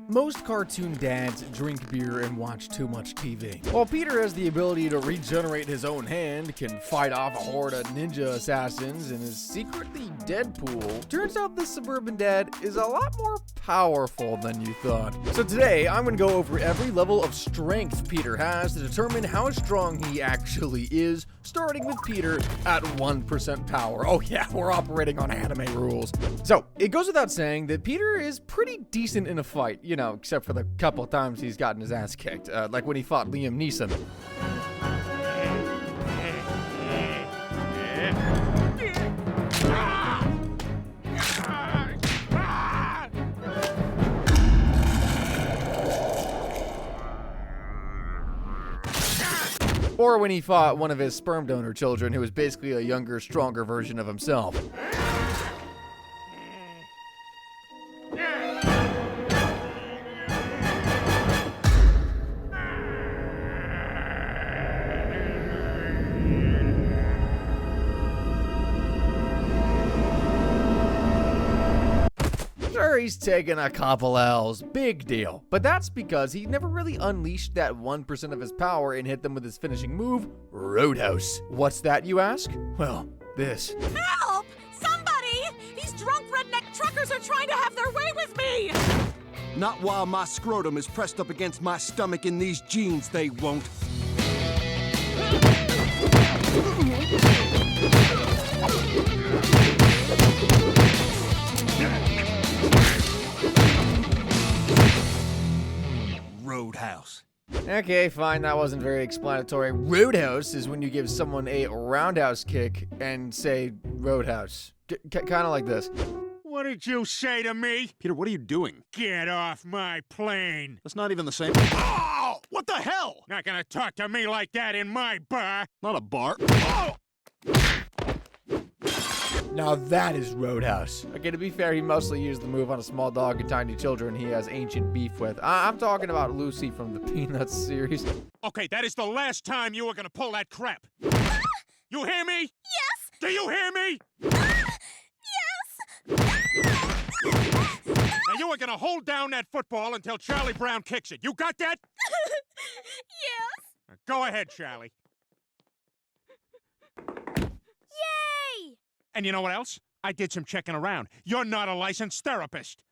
Most cartoon dads drink beer and watch too much TV. While Peter has the ability to regenerate his own hand, can fight off a horde of ninja assassins, and is secretly Deadpool, turns out this suburban dad is a lot more powerful than you thought. So today, I'm gonna go over every level of strength Peter has to determine how strong he actually is, starting with Peter at 1% power. Oh yeah, we're operating on anime rules. So, it goes without saying that Peter is pretty decent in a fight, you know, except for the couple of times he's gotten his ass kicked, like when he fought Liam Neeson. Or when he fought one of his sperm donor children who was basically a younger, stronger version of himself. Sure, he's taken a couple L's, big deal. But that's because he never really unleashed that 1% of his power and hit them with his finishing move, Roadhouse. What's that, you ask? Well, this. Help! Somebody! These drunk redneck truckers are trying to have their way with me! Not while my scrotum is pressed up against my stomach in these jeans, they won't. Roadhouse. Okay, fine, that wasn't very explanatory. Roadhouse is when you give someone a roundhouse kick and say Roadhouse. Kind of like this. What did you say to me? Peter, what are you doing? Get off my plane. That's not even the same. Oh! What the hell? Not gonna talk to me like that in my bar. Not a bar. Oh! Now that is Roadhouse. Okay, to be fair, he mostly used the move on a small dog and tiny children he has ancient beef with. I'm talking about Lucy from the Peanuts series. Okay, that is the last time you are gonna pull that crap. You hear me? Yes! Do you hear me? Yes! Now you are gonna hold down that football until Charlie Brown kicks it. You got that? Yes! Now go ahead, Charlie. Yay! And you know what else? I did some checking around. You're not a licensed therapist.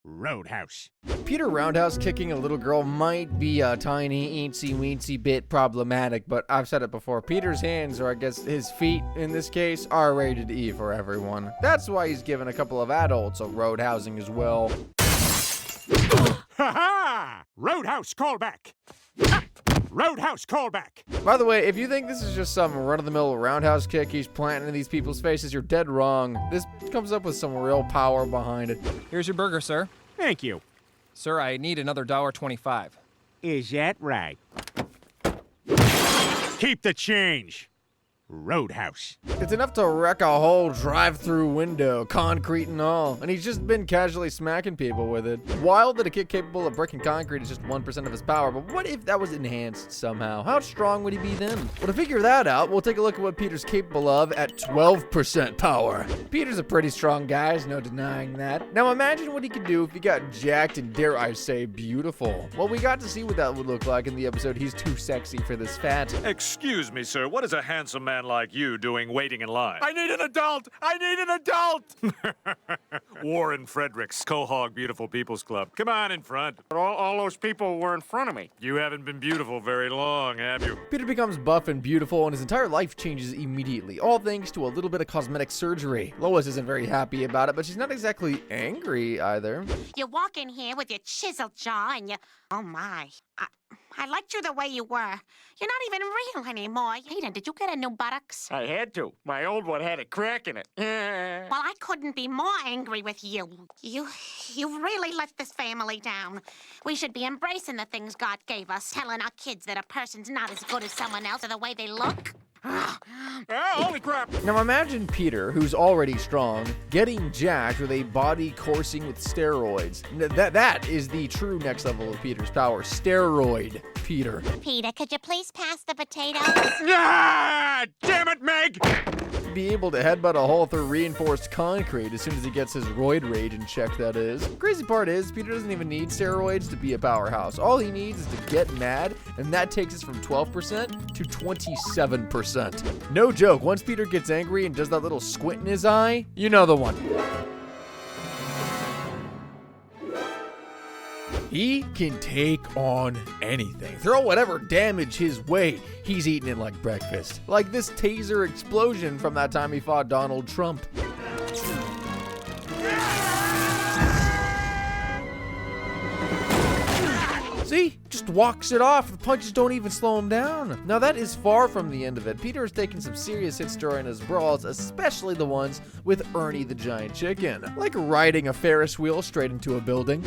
Roadhouse. Peter roundhouse kicking a little girl might be a tiny, eensy-weensy bit problematic, but I've said it before. Peter's hands, or I guess his feet in this case, are rated E for everyone. That's why he's given a couple of adults a roadhousing as well. Ha-ha! Roadhouse callback. Ha! Roadhouse callback. By the way, if you think this is just some run-of-the-mill roundhouse kick he's planting in these people's faces, you're dead wrong. This comes up with some real power behind it. Here's your burger, sir. Thank you. Sir, I need another $1.25. Is that right? Keep the change. Roadhouse. It's enough to wreck a whole drive-through window, concrete and all, and he's just been casually smacking people with it. Wild that a kid capable of breaking concrete is just 1% of his power, but what if that was enhanced somehow? How strong would he be then? Well, to figure that out, we'll take a look at what Peter's capable of at 12% power. Peter's a pretty strong guy, there's no denying that. Now imagine what he could do if he got jacked and, dare I say, beautiful. Well, we got to see what that would look like in the episode He's Too Sexy for This Fat. Excuse me, sir. What is a handsome man like you doing waiting in line? I need an adult! I need an adult! Warren Fredericks, Quahog Beautiful People's Club. Come on in front. All those people were in front of me. You haven't been beautiful very long, have you? Peter becomes buff and beautiful, and his entire life changes immediately, all thanks to a little bit of cosmetic surgery. Lois isn't very happy about it, but she's not exactly angry either. You walk in here with your chiseled jaw and you... Oh, my. I liked you the way you were. You're not even real anymore. Peter, did you get a new buttocks? I had to. My old one had a crack in it. Well, I couldn't be more angry with you. You really let this family down. We should be embracing the things God gave us, telling our kids that a person's not as good as someone else or the way they look. Holy crap! Now imagine Peter, who's already strong, getting jacked with a body coursing with steroids. That is the true next level of Peter's power. Steroid Peter. Peter, could you please pass the potatoes? Ah! Damn it, Meg! to be able to headbutt a hole through reinforced concrete as soon as he gets his roid rage in check, that is. Crazy part is, Peter doesn't even need steroids to be a powerhouse. All he needs is to get mad, and that takes us from 12% to 27%. No joke, once Peter gets angry and does that little squint in his eye, you know the one. He can take on anything. Throw whatever damage his way. He's eating it like breakfast. Like this taser explosion from that time he fought Donald Trump. See? Just walks it off. The punches don't even slow him down. Now that is far from the end of it. Peter has taken some serious hits during his brawls, especially the ones with Ernie the Giant Chicken. Like riding a Ferris wheel straight into a building.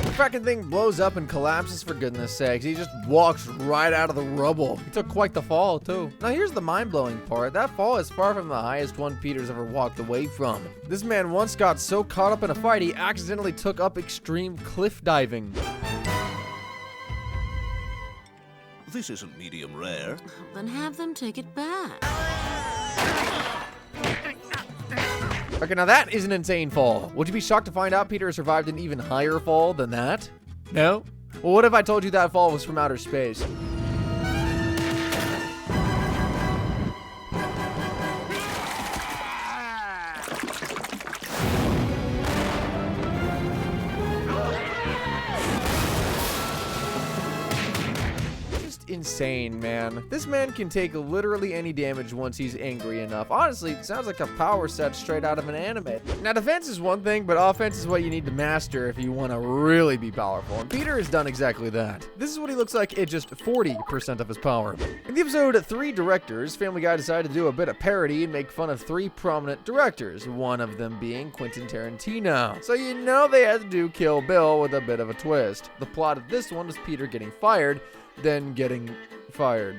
The fracking thing blows up and collapses, for goodness sakes. He just walks right out of the rubble. He took quite the fall, too. Now here's the mind-blowing part. That fall is far from the highest one Peter's ever walked away from. This man once got so caught up in a fight, he accidentally took up extreme cliff diving. This isn't medium rare. Then have them take it back. Okay, now that is an insane fall. Would you be shocked to find out Peter survived an even higher fall than that? No? Well, what if I told you that fall was from outer space? Insane, man. This man can take literally any damage once he's angry enough. Honestly, it sounds like a power set straight out of an anime. Now, defense is one thing, but offense is what you need to master if you want to really be powerful. And Peter has done exactly that. This is what he looks like at just 40% of his power. In the episode 3 Directors, Family Guy decided to do a bit of parody and make fun of 3 prominent directors, one of them being Quentin Tarantino. So you know they had to do Kill Bill with a bit of a twist. The plot of this one was Peter getting fired, then getting fired.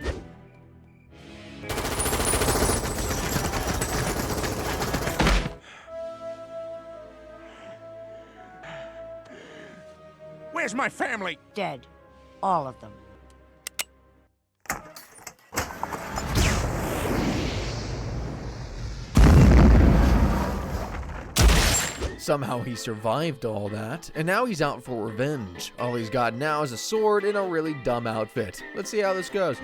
Where's my family? Dead. All of them. Somehow he survived all that, and now he's out for revenge. All he's got now is a sword and a really dumb outfit. Let's see how this goes.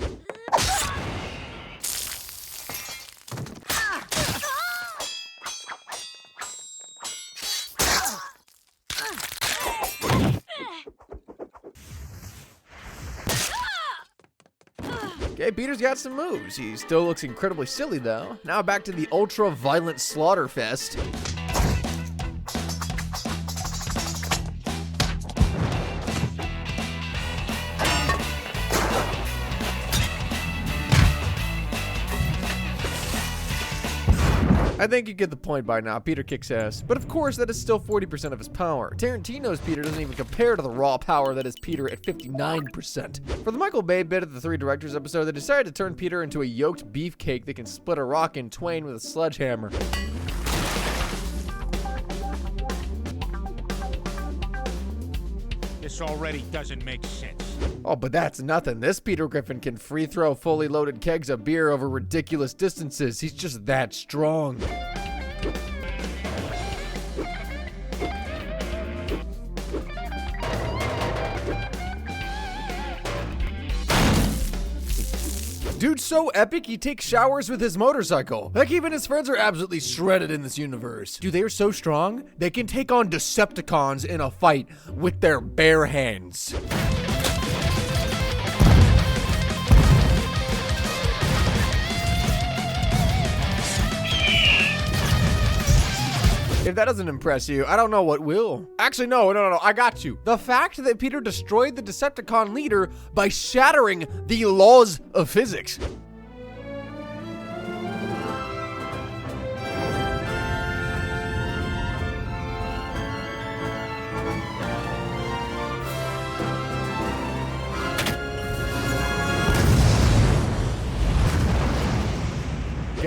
Okay, Peter's got some moves. He still looks incredibly silly though. Now back to the ultra-violent slaughter fest. I think you get the point by now. Peter kicks ass. But of course, that is still 40% of his power. Tarantino's Peter doesn't even compare to the raw power that is Peter at 59%. For the Michael Bay bit of the 3 Directors episode, they decided to turn Peter into a yoked beefcake that can split a rock in twain with a sledgehammer. This already doesn't make sense. Oh, but that's nothing. This Peter Griffin can free throw fully loaded kegs of beer over ridiculous distances. He's just that strong. Dude's so epic, he takes showers with his motorcycle. Like, even his friends are absolutely shredded in this universe. Dude, they are so strong, they can take on Decepticons in a fight with their bare hands. If that doesn't impress you, I don't know what will. Actually, no, I got you. The fact that Peter destroyed the Decepticon leader by shattering the laws of physics.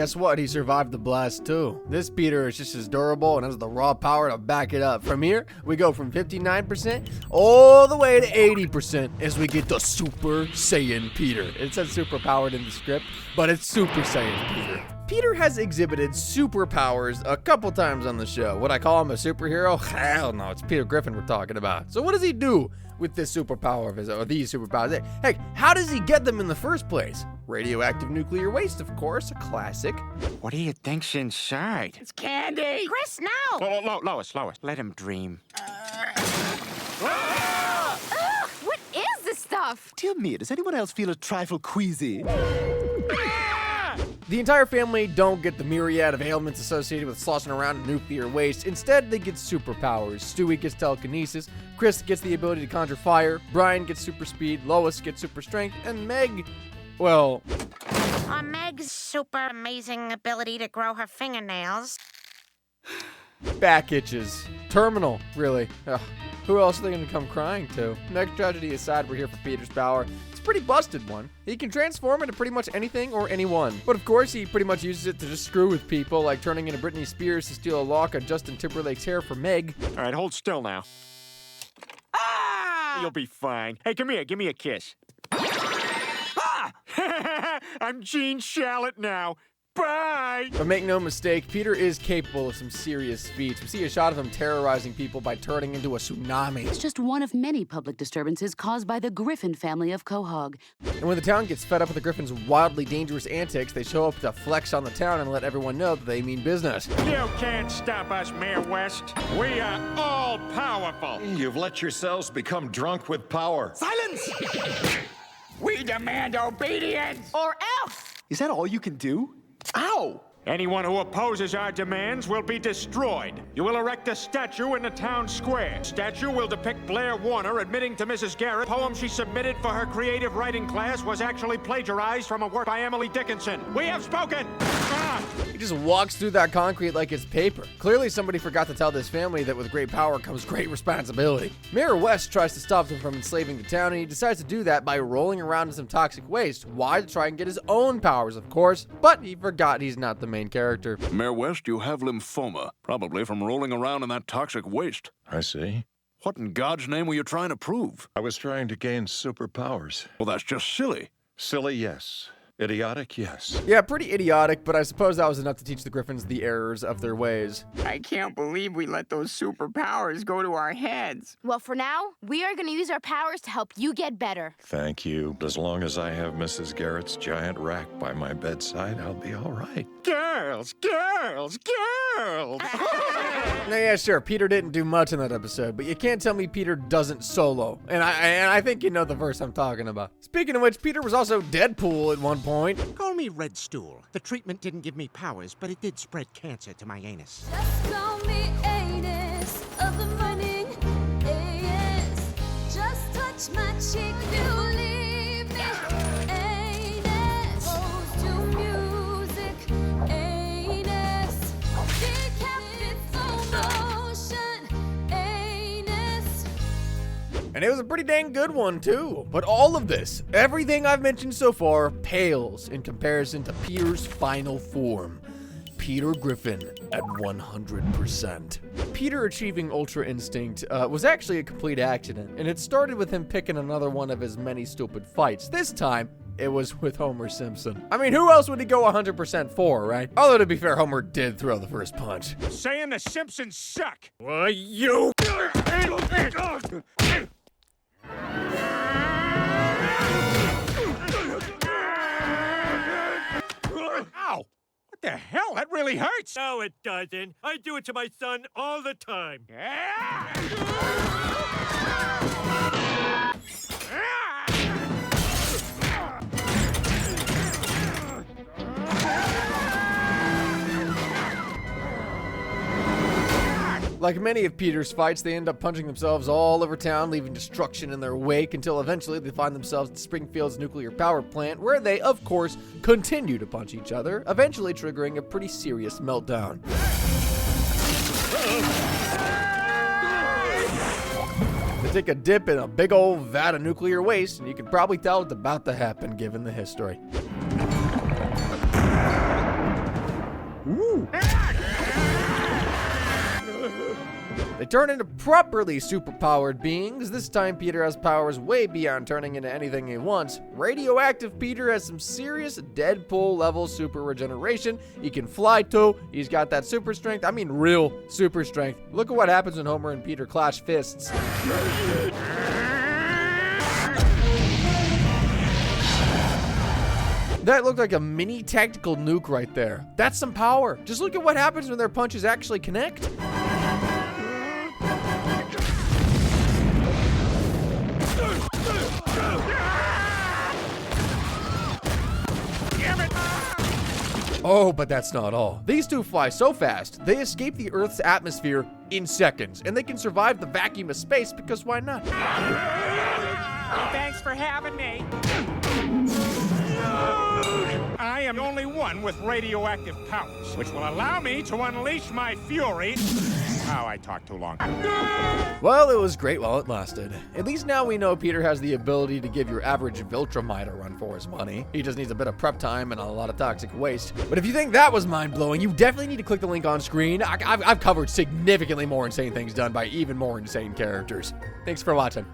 guess what? He survived the blast too. This Peter is just as durable and has the raw power to back it up. From here, we go from 59% all the way to 80% as we get the Super Saiyan Peter. It says super powered in the script, but it's Super Saiyan Peter. Peter has exhibited superpowers a couple times on the show. Would I call him a superhero? Hell no, it's Peter Griffin we're talking about. So what does he do with this superpower of his, or these superpowers? Heck, how does he get them in the first place? Radioactive nuclear waste, of course, a classic. What do you think's inside? It's candy! Chris, no! Lois, let him dream. What is this stuff? Dear me, does anyone else feel a trifle queasy? The entire family don't get the myriad of ailments associated with sloshing around in nuclear waste. Instead, they get superpowers. Stewie gets telekinesis, Chris gets the ability to conjure fire, Brian gets super speed, Lois gets super strength, and Meg, well... Meg's super amazing ability to grow her fingernails. back itches. Terminal, really. Ugh. Who else are they gonna come crying to? Next tragedy aside, we're here for Peter's power. It's a pretty busted one. He can transform into pretty much anything or anyone. But of course, he pretty much uses it to just screw with people, like turning into Britney Spears to steal a lock of Justin Timberlake's hair for Meg. All right, hold still now. Ah! You'll be fine. Hey, come here. Give me a kiss. Ah! I'm Gene Shalit now. Bye! But make no mistake, Peter is capable of some serious feats. We see a shot of him terrorizing people by turning into a tsunami. It's just one of many public disturbances caused by the Griffin family of Quahog. And when the town gets fed up with the Griffin's wildly dangerous antics, they show up to flex on the town and let everyone know that they mean business. You can't stop us, Mayor West. We are all powerful. You've let yourselves become drunk with power. Silence! We demand obedience! Or else! Is that all you can do? Ow! Anyone who opposes our demands will be destroyed. You will erect a statue in the town square. Statue will depict Blair Warner admitting to Mrs. Garrett the poem she submitted for her creative writing class was actually plagiarized from a work by Emily Dickinson. We have spoken! Ah! He just walks through that concrete like it's paper. Clearly somebody forgot to tell this family that with great power comes great responsibility. Mayor West tries to stop them from enslaving the town, and he decides to do that by rolling around in some toxic waste. Why? To try and get his own powers, of course. But he forgot he's not the main character. Mayor West, you have lymphoma, probably from rolling around in that toxic waste. I see. What in God's name were you trying to prove? I was trying to gain superpowers. Well, that's just silly. Silly, yes. Idiotic, yes. Yeah, pretty idiotic, but I suppose that was enough to teach the Griffins the errors of their ways. I can't believe we let those superpowers go to our heads. Well, for now, we are going to use our powers to help you get better. Thank you. As long as I have Mrs. Garrett's giant rack by my bedside, I'll be all right. Girls! Now, yeah, sure, Peter didn't do much in that episode, but you can't tell me Peter doesn't solo. And I think you know the verse I'm talking about. Speaking of which, Peter was also Deadpool at one point. Call me Red Stool. The treatment didn't give me powers, but it did spread cancer to my anus. Just call me anus of the morning. Anus. Just touch my cheek, you leave me. Anus. Goes to music. Anus. Decapitated motion. Anus. And it was a pretty dang good one, too. But all of this, everything I've mentioned so far, pales in comparison to Peter's final form. Peter Griffin at 100%. Peter achieving Ultra Instinct was actually a complete accident, and it started with him picking another one of his many stupid fights. This time, it was with Homer Simpson. I mean, who else would he go 100% for, right? Although, to be fair, Homer did throw the first punch. Saying the Simpsons suck. Why, you... Ow! What the hell? That really hurts! No, it doesn't. I do it to my son all the time. Like many of Peter's fights, they end up punching themselves all over town, leaving destruction in their wake until eventually they find themselves at Springfield's nuclear power plant, where they, of course, continue to punch each other, eventually triggering a pretty serious meltdown. They take a dip in a big old vat of nuclear waste, and you can probably tell what's about to happen given the history. Ooh. They turn into properly superpowered beings. This time Peter has powers way beyond turning into anything he wants. Radioactive Peter has some serious Deadpool-level super regeneration. He can fly too. He's got that super strength. I mean real super strength. Look at what happens when Homer and Peter clash fists. That looked like a mini tactical nuke right there. That's some power. Just look at what happens when their punches actually connect. Oh, but that's not all. These two fly so fast, they escape the Earth's atmosphere in seconds, and they can survive the vacuum of space because why not? Thanks for having me. I am the only one with radioactive powers, which will allow me to unleash my fury. Oh, I talked too long. Well, it was great while it lasted. At least now we know Peter has the ability to give your average Viltrumite a run for his money. He just needs a bit of prep time and a lot of toxic waste. But if you think that was mind-blowing, you definitely need to click the link on screen. I've covered significantly more insane things done by even more insane characters. Thanks for watching.